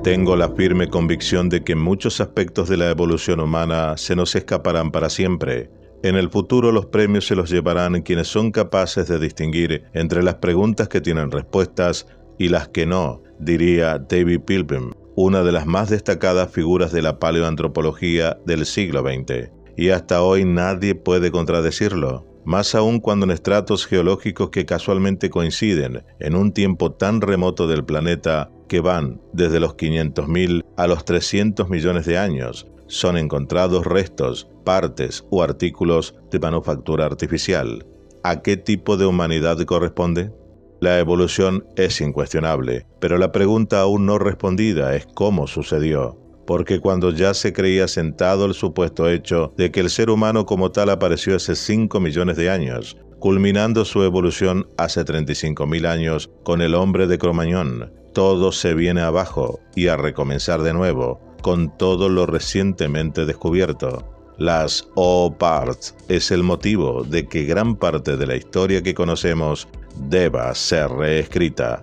Tengo la firme convicción de que muchos aspectos de la evolución humana se nos escaparán para siempre. En el futuro los premios se los llevarán quienes son capaces de distinguir entre las preguntas que tienen respuestas y las que no, diría David Pilgrim, una de las más destacadas figuras de la paleoantropología del siglo XX. Y hasta hoy nadie puede contradecirlo, más aún cuando en estratos geológicos que casualmente coinciden en un tiempo tan remoto del planeta que van desde los 500.000 a los 300 millones de años, son encontrados restos, partes o artículos de manufactura artificial. ¿A qué tipo de humanidad corresponde? La evolución es incuestionable, pero la pregunta aún no respondida es cómo sucedió. Porque cuando ya se creía sentado el supuesto hecho de que el ser humano como tal apareció hace 5 millones de años, culminando su evolución hace 35.000 años con el hombre de Cro-Magnon, todo se viene abajo y a recomenzar de nuevo, con todo lo recientemente descubierto. Las OOPARTS es el motivo de que gran parte de la historia que conocemos deba ser reescrita.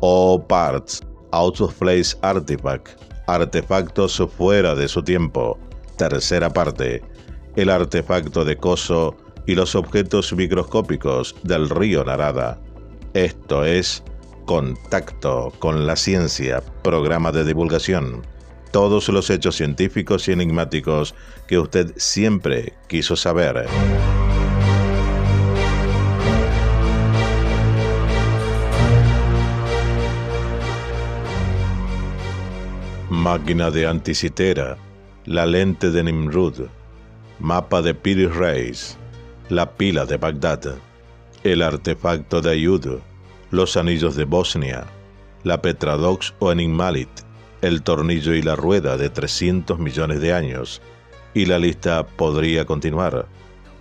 OOPARTS, Out of Place Artifact, artefactos fuera de su tiempo. Tercera parte, el artefacto de Coso y los objetos microscópicos del río Narada. Esto es Contacto con la Ciencia, programa de divulgación. Todos los hechos científicos y enigmáticos que usted siempre quiso saber. Máquina de Anticitera, la lente de Nimrud, mapa de Piri Reis, la pila de Bagdad, el artefacto de Ayud, los anillos de Bosnia, la Petradox o Enigmalit, el tornillo y la rueda de 300 millones de años, y la lista podría continuar.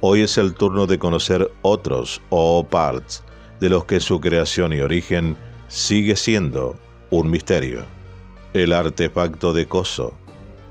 Hoy es el turno de conocer otros OOPARTS, de los que su creación y origen sigue siendo un misterio. El artefacto de Coso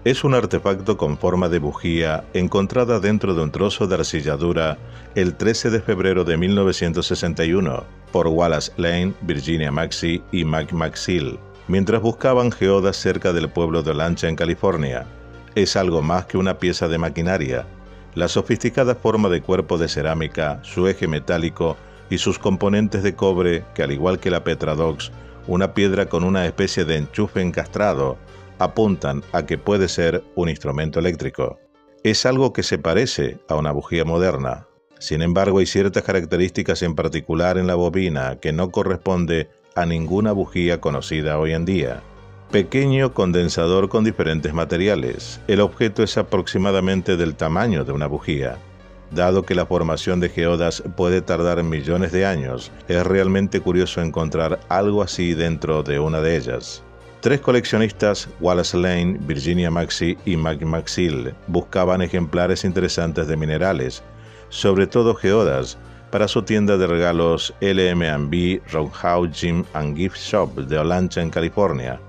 es un artefacto con forma de bujía encontrada dentro de un trozo de arcilladura el 13 de febrero de 1961 por Wallace Lane, Virginia Maxey y Mac McSeel, mientras buscaban geodas cerca del pueblo de Olancha en California. Es algo más que una pieza de maquinaria. La sofisticada forma de cuerpo de cerámica, su eje metálico y sus componentes de cobre, que al igual que la Petradox, una piedra con una especie de enchufe encastrado, apuntan a que puede ser un instrumento eléctrico. Es algo que se parece a una bujía moderna. Sin embargo, hay ciertas características en particular en la bobina que no corresponde a ninguna bujía conocida hoy en día. Pequeño condensador con diferentes materiales. El objeto es aproximadamente del tamaño de una bujía. Dado que la formación de geodas puede tardar millones de años, es realmente curioso encontrar algo así dentro de una de ellas. 3 coleccionistas, Wallace Lane, Virginia Maxey y Mac McSeel, buscaban ejemplares interesantes de minerales, sobre todo geodas, para su tienda de regalos LM&B Roundhouse Gem and Gift Shop de Olancha en California.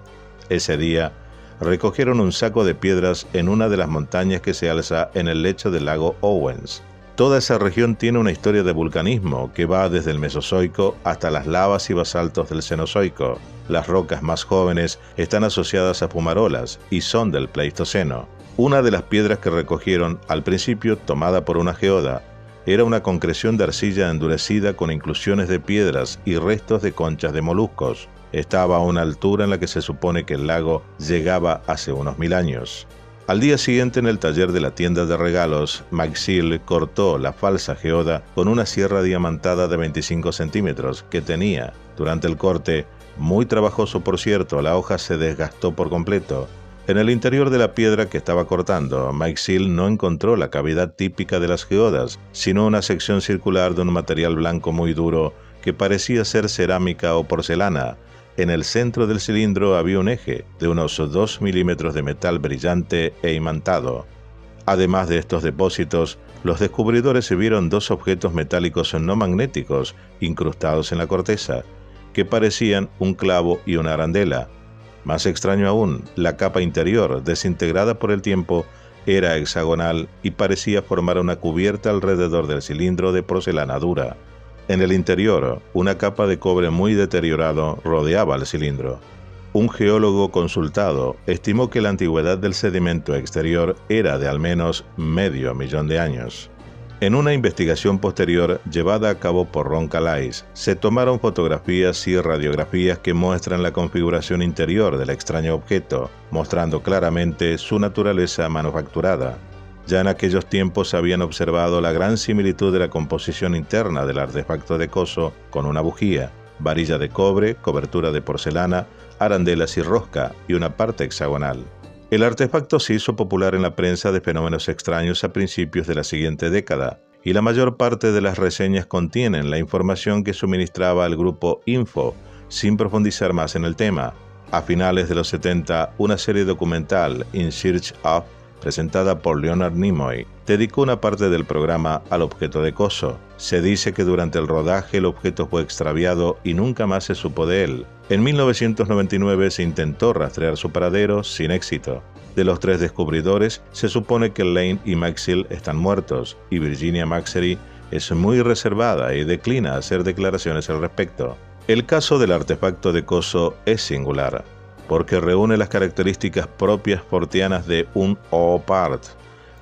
Ese día, recogieron un saco de piedras en una de las montañas que se alza en el lecho del lago Owens. Toda esa región tiene una historia de vulcanismo que va desde el Mesozoico hasta las lavas y basaltos del Cenozoico. Las rocas más jóvenes están asociadas a fumarolas y son del Pleistoceno. Una de las piedras que recogieron, al principio tomada por una geoda, era una concreción de arcilla endurecida con inclusiones de piedras y restos de conchas de moluscos. Estaba a una altura en la que se supone que el lago llegaba hace unos 1000 años. Al día siguiente, en el taller de la tienda de regalos, McSeel cortó la falsa geoda con una sierra diamantada de 25 centímetros que tenía. Durante el corte, muy trabajoso por cierto, la hoja se desgastó por completo. En el interior de la piedra que estaba cortando, McSeel no encontró la cavidad típica de las geodas, sino una sección circular de un material blanco muy duro que parecía ser cerámica o porcelana. En el centro del cilindro había un eje de unos 2 milímetros de metal brillante e imantado. Además de estos depósitos, los descubridores vieron 2 objetos metálicos no magnéticos incrustados en la corteza, que parecían un clavo y una arandela. Más extraño aún, la capa interior, desintegrada por el tiempo, era hexagonal y parecía formar una cubierta alrededor del cilindro de porcelana dura. En el interior, una capa de cobre muy deteriorado rodeaba el cilindro. Un geólogo consultado estimó que la antigüedad del sedimento exterior era de al menos medio millón de años. En una investigación posterior llevada a cabo por Ron Calais, se tomaron fotografías y radiografías que muestran la configuración interior del extraño objeto, mostrando claramente su naturaleza manufacturada. Ya en aquellos tiempos habían observado la gran similitud de la composición interna del artefacto de Coso con una bujía, varilla de cobre, cobertura de porcelana, arandelas y rosca, y una parte hexagonal. El artefacto se hizo popular en la prensa de fenómenos extraños a principios de la siguiente década, y la mayor parte de las reseñas contienen la información que suministraba el grupo Info, sin profundizar más en el tema. A finales de los 70, una serie documental, In Search of, presentada por Leonard Nimoy, dedicó una parte del programa al objeto de Coso. Se dice que durante el rodaje el objeto fue extraviado y nunca más se supo de él. En 1999 se intentó rastrear su paradero sin éxito. De los 3 descubridores, se supone que Lane y Maxwell están muertos, y Virginia Maxery es muy reservada y declina hacer declaraciones al respecto. El caso del artefacto de Coso es singular, porque reúne las características propias forteanas de un OOPART.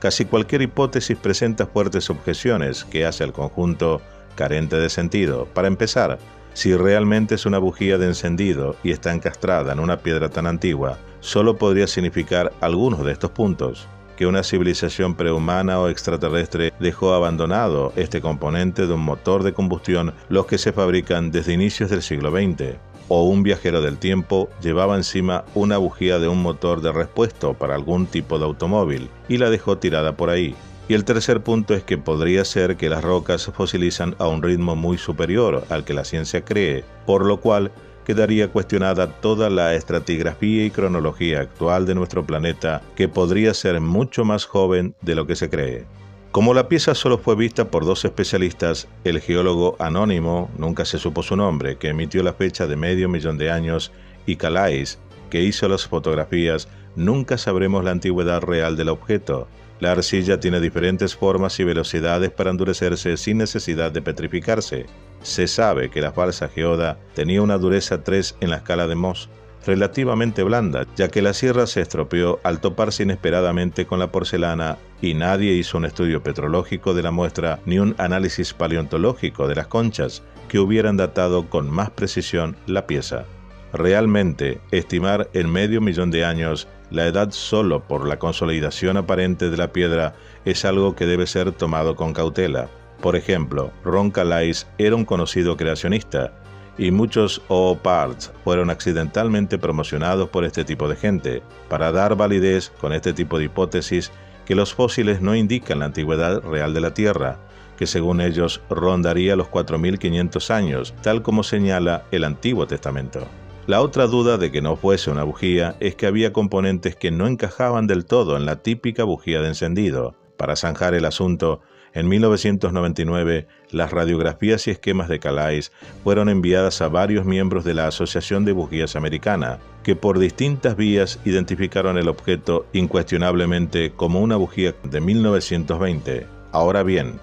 Casi cualquier hipótesis presenta fuertes objeciones que hace al conjunto carente de sentido. Para empezar, si realmente es una bujía de encendido y está encastrada en una piedra tan antigua, solo podría significar algunos de estos puntos: que una civilización prehumana o extraterrestre dejó abandonado este componente de un motor de combustión, los que se fabrican desde inicios del siglo XX, o un viajero del tiempo llevaba encima una bujía de un motor de repuesto para algún tipo de automóvil y la dejó tirada por ahí. Y el tercer punto es que podría ser que las rocas se fosilizan a un ritmo muy superior al que la ciencia cree, por lo cual quedaría cuestionada toda la estratigrafía y cronología actual de nuestro planeta, que podría ser mucho más joven de lo que se cree. Como la pieza solo fue vista por 2 especialistas, el geólogo anónimo, nunca se supo su nombre, que emitió la fecha de medio millón de años, y Calais, que hizo las fotografías, nunca sabremos la antigüedad real del objeto. La arcilla tiene diferentes formas y velocidades para endurecerse sin necesidad de petrificarse. Se sabe que la falsa geoda tenía una dureza 3 en la escala de Mohs, relativamente blanda, ya que la sierra se estropeó al toparse inesperadamente con la porcelana y nadie hizo un estudio petrológico de la muestra ni un análisis paleontológico de las conchas que hubieran datado con más precisión la pieza. Realmente, estimar en medio millón de años la edad solo por la consolidación aparente de la piedra es algo que debe ser tomado con cautela. Por ejemplo, Ron Calais era un conocido creacionista, y muchos OOPARTs fueron accidentalmente promocionados por este tipo de gente, para dar validez con este tipo de hipótesis que los fósiles no indican la antigüedad real de la Tierra, que según ellos rondaría los 4.500 años, tal como señala el Antiguo Testamento. La otra duda de que no fuese una bujía es que había componentes que no encajaban del todo en la típica bujía de encendido. Para zanjar el asunto, en 1999, las radiografías y esquemas de Calais fueron enviadas a varios miembros de la Asociación de Bujías Americana, que por distintas vías identificaron el objeto incuestionablemente como una bujía de 1920. Ahora bien,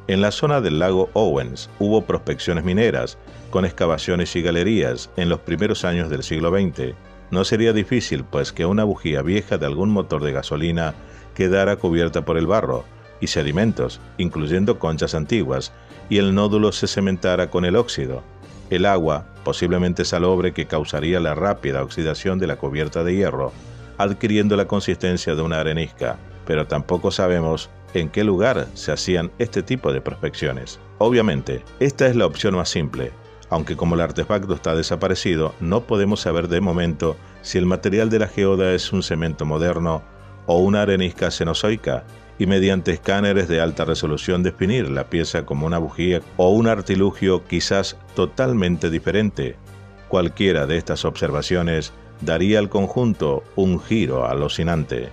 en la zona del lago Owens hubo prospecciones mineras, con excavaciones y galerías en los primeros años del siglo XX. No sería difícil, pues, que una bujía vieja de algún motor de gasolina quedara cubierta por el barro y sedimentos, incluyendo conchas antiguas, y el nódulo se cementara con el óxido. El agua, posiblemente salobre, que causaría la rápida oxidación de la cubierta de hierro, adquiriendo la consistencia de una arenisca, pero tampoco sabemos en qué lugar se hacían este tipo de prospecciones. Obviamente, esta es la opción más simple, aunque como el artefacto está desaparecido, no podemos saber de momento si el material de la geoda es un cemento moderno o una arenisca cenozoica, y mediante escáneres de alta resolución definir la pieza como una bujía o un artilugio quizás totalmente diferente. Cualquiera de estas observaciones daría al conjunto un giro alucinante.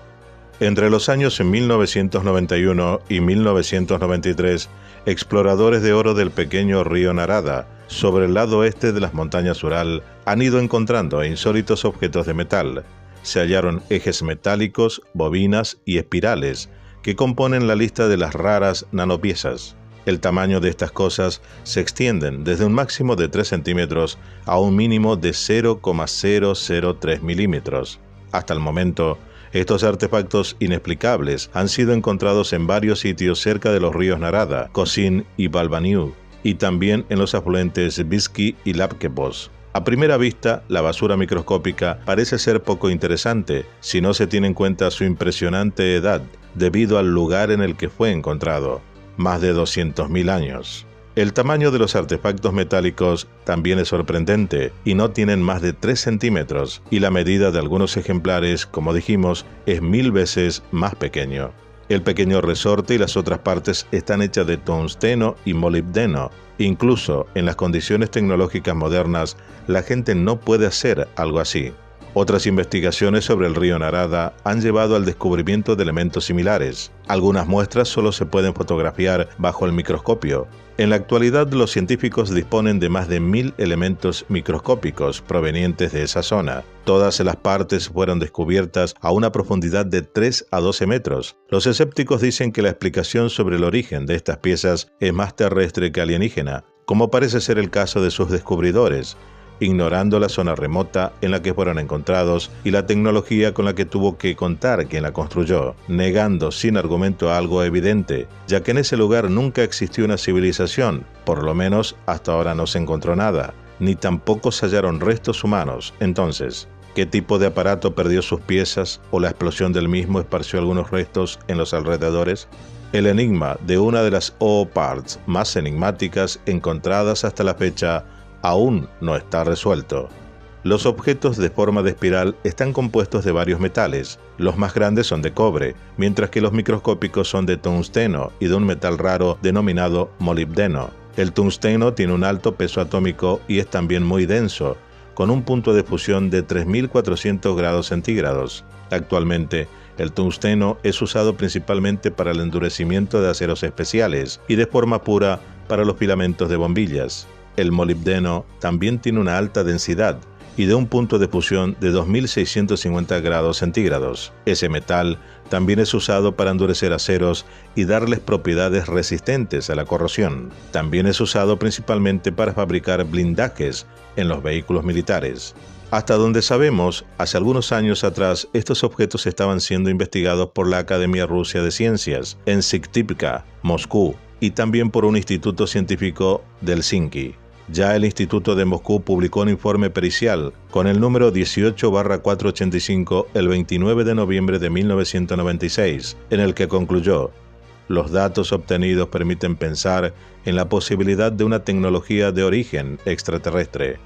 Entre los años 1991 y 1993, exploradores de oro del pequeño río Narada, sobre el lado oeste de las montañas Ural, han ido encontrando insólitos objetos de metal. Se hallaron ejes metálicos, bobinas y espirales, que componen la lista de las raras nanopiezas. El tamaño de estas cosas se extienden desde un máximo de 3 centímetros a un mínimo de 0,003 milímetros. Hasta el momento, estos artefactos inexplicables han sido encontrados en varios sitios cerca de los ríos Narada, Kosin y Balbaniu, y también en los afluentes Visky y Lapkevos. A primera vista, la basura microscópica parece ser poco interesante si no se tiene en cuenta su impresionante edad, debido al lugar en el que fue encontrado, más de 200.000 años. El tamaño de los artefactos metálicos también es sorprendente y no tienen más de 3 centímetros, y la medida de algunos ejemplares, como dijimos, es 1000 veces más pequeño. El pequeño resorte y las otras partes están hechas de tungsteno y molibdeno. Incluso en las condiciones tecnológicas modernas, la gente no puede hacer algo así. Otras investigaciones sobre el río Narada han llevado al descubrimiento de elementos similares. Algunas muestras solo se pueden fotografiar bajo el microscopio. En la actualidad, los científicos disponen de más de 1000 elementos microscópicos provenientes de esa zona. Todas las partes fueron descubiertas a una profundidad de 3 a 12 metros. Los escépticos dicen que la explicación sobre el origen de estas piezas es más terrestre que alienígena, como parece ser el caso de sus descubridores, ignorando la zona remota en la que fueron encontrados y la tecnología con la que tuvo que contar quien la construyó, negando sin argumento algo evidente, ya que en ese lugar nunca existió una civilización, por lo menos hasta ahora no se encontró nada, ni tampoco se hallaron restos humanos. Entonces, ¿qué tipo de aparato perdió sus piezas o la explosión del mismo esparció algunos restos en los alrededores? El enigma de una de las OO-parts más enigmáticas encontradas hasta la fecha aún no está resuelto. Los objetos de forma de espiral están compuestos de varios metales. Los más grandes son de cobre, mientras que los microscópicos son de tungsteno y de un metal raro denominado molibdeno. El tungsteno tiene un alto peso atómico y es también muy denso, con un punto de fusión de 3400 grados centígrados. Actualmente, el tungsteno es usado principalmente para el endurecimiento de aceros especiales y de forma pura para los filamentos de bombillas. El molibdeno también tiene una alta densidad y de un punto de fusión de 2650 grados centígrados. Ese metal también es usado para endurecer aceros y darles propiedades resistentes a la corrosión. También es usado principalmente para fabricar blindajes en los vehículos militares. Hasta donde sabemos, hace algunos años atrás, estos objetos estaban siendo investigados por la Academia Rusa de Ciencias en Syktyvka, Moscú, y también por un instituto científico de Helsinki. Ya el Instituto de Moscú publicó un informe pericial con el número 18/485 el 29 de noviembre de 1996, en el que concluyó: los datos obtenidos permiten pensar en la posibilidad de una tecnología de origen extraterrestre.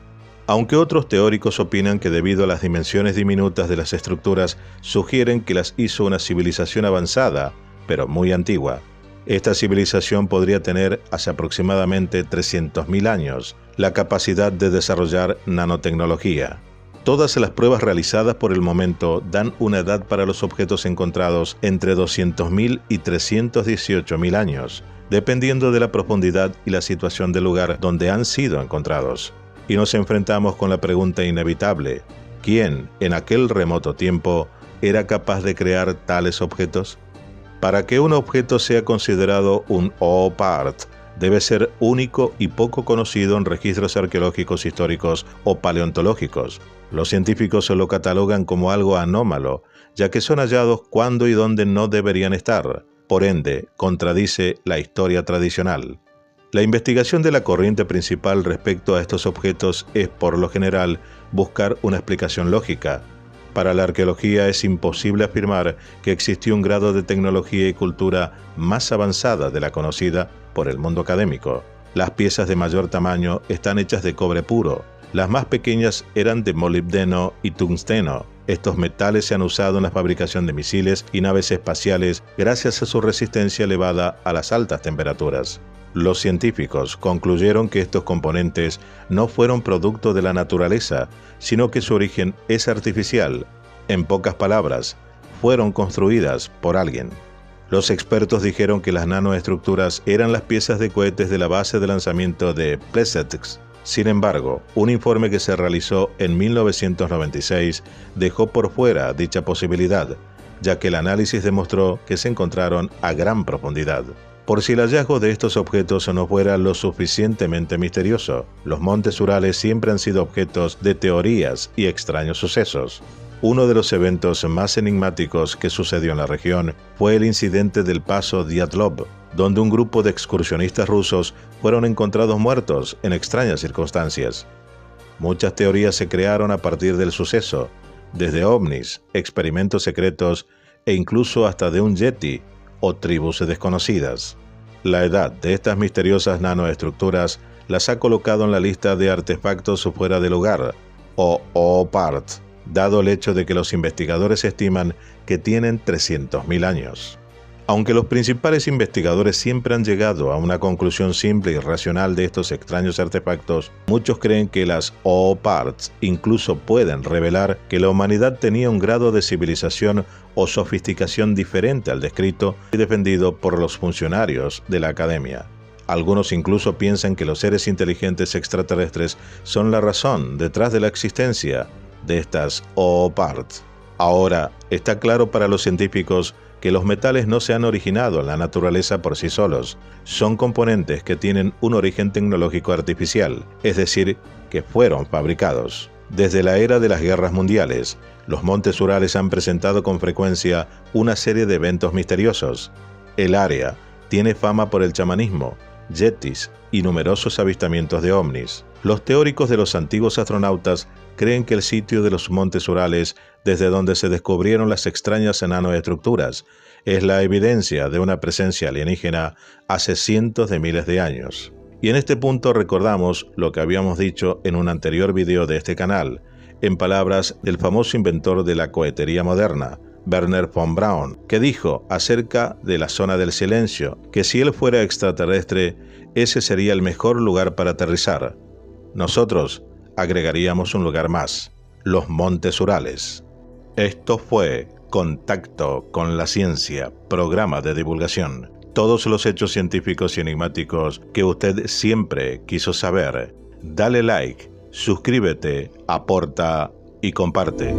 Aunque otros teóricos opinan que debido a las dimensiones diminutas de las estructuras sugieren que las hizo una civilización avanzada, pero muy antigua. Esta civilización podría tener hace aproximadamente 300.000 años la capacidad de desarrollar nanotecnología. Todas las pruebas realizadas por el momento dan una edad para los objetos encontrados entre 200.000 y 318.000 años, dependiendo de la profundidad y la situación del lugar donde han sido encontrados. Y nos enfrentamos con la pregunta inevitable: ¿quién, en aquel remoto tiempo, era capaz de crear tales objetos? Para que un objeto sea considerado un OO-part, debe ser único y poco conocido en registros arqueológicos históricos o paleontológicos. Los científicos lo catalogan como algo anómalo, ya que son hallados cuando y donde no deberían estar. Por ende, contradice la historia tradicional. La investigación de la corriente principal respecto a estos objetos es, por lo general, buscar una explicación lógica. Para la arqueología es imposible afirmar que existió un grado de tecnología y cultura más avanzada de la conocida por el mundo académico. Las piezas de mayor tamaño están hechas de cobre puro. Las más pequeñas eran de molibdeno y tungsteno. Estos metales se han usado en la fabricación de misiles y naves espaciales gracias a su resistencia elevada a las altas temperaturas. Los científicos concluyeron que estos componentes no fueron producto de la naturaleza, sino que su origen es artificial. En pocas palabras, fueron construidas por alguien. Los expertos dijeron que las nanoestructuras eran las piezas de cohetes de la base de lanzamiento de Plesetsk. Sin embargo, un informe que se realizó en 1996 dejó por fuera dicha posibilidad, ya que el análisis demostró que se encontraron a gran profundidad. Por si el hallazgo de estos objetos no fuera lo suficientemente misterioso, los montes Urales siempre han sido objetos de teorías y extraños sucesos. Uno de los eventos más enigmáticos que sucedió en la región fue el incidente del paso Dyatlov, donde un grupo de excursionistas rusos fueron encontrados muertos en extrañas circunstancias. Muchas teorías se crearon a partir del suceso, desde ovnis, experimentos secretos e incluso hasta de un yeti o tribus desconocidas. La edad de estas misteriosas nanoestructuras las ha colocado en la lista de artefactos fuera de lugar, o OPART, dado el hecho de que los investigadores estiman que tienen 300.000 años. Aunque los principales investigadores siempre han llegado a una conclusión simple y racional de estos extraños artefactos, muchos creen que las OPARTs incluso pueden revelar que la humanidad tenía un grado de civilización o sofisticación diferente al descrito y defendido por los funcionarios de la academia. Algunos incluso piensan que los seres inteligentes extraterrestres son la razón detrás de la existencia de estas OPARTs. Ahora, está claro para los científicos que los metales no se han originado en la naturaleza por sí solos, son componentes que tienen un origen tecnológico artificial, es decir, que fueron fabricados. Desde la era de las guerras mundiales, los montes Urales han presentado con frecuencia una serie de eventos misteriosos. El área tiene fama por el chamanismo, yetis y numerosos avistamientos de ovnis. Los teóricos de los antiguos astronautas creen que el sitio de los montes Urales, desde donde se descubrieron las extrañas nanoestructuras, es la evidencia de una presencia alienígena hace cientos de miles de años. Y en este punto recordamos lo que habíamos dicho en un anterior video de este canal, en palabras del famoso inventor de la cohetería moderna, Wernher von Braun, que dijo acerca de la zona del silencio, que si él fuera extraterrestre, ese sería el mejor lugar para aterrizar. Nosotros agregaríamos un lugar más, los montes Urales. Esto fue Contacto con la Ciencia, programa de divulgación. Todos los hechos científicos y enigmáticos que usted siempre quiso saber. Dale like, suscríbete, aporta y comparte.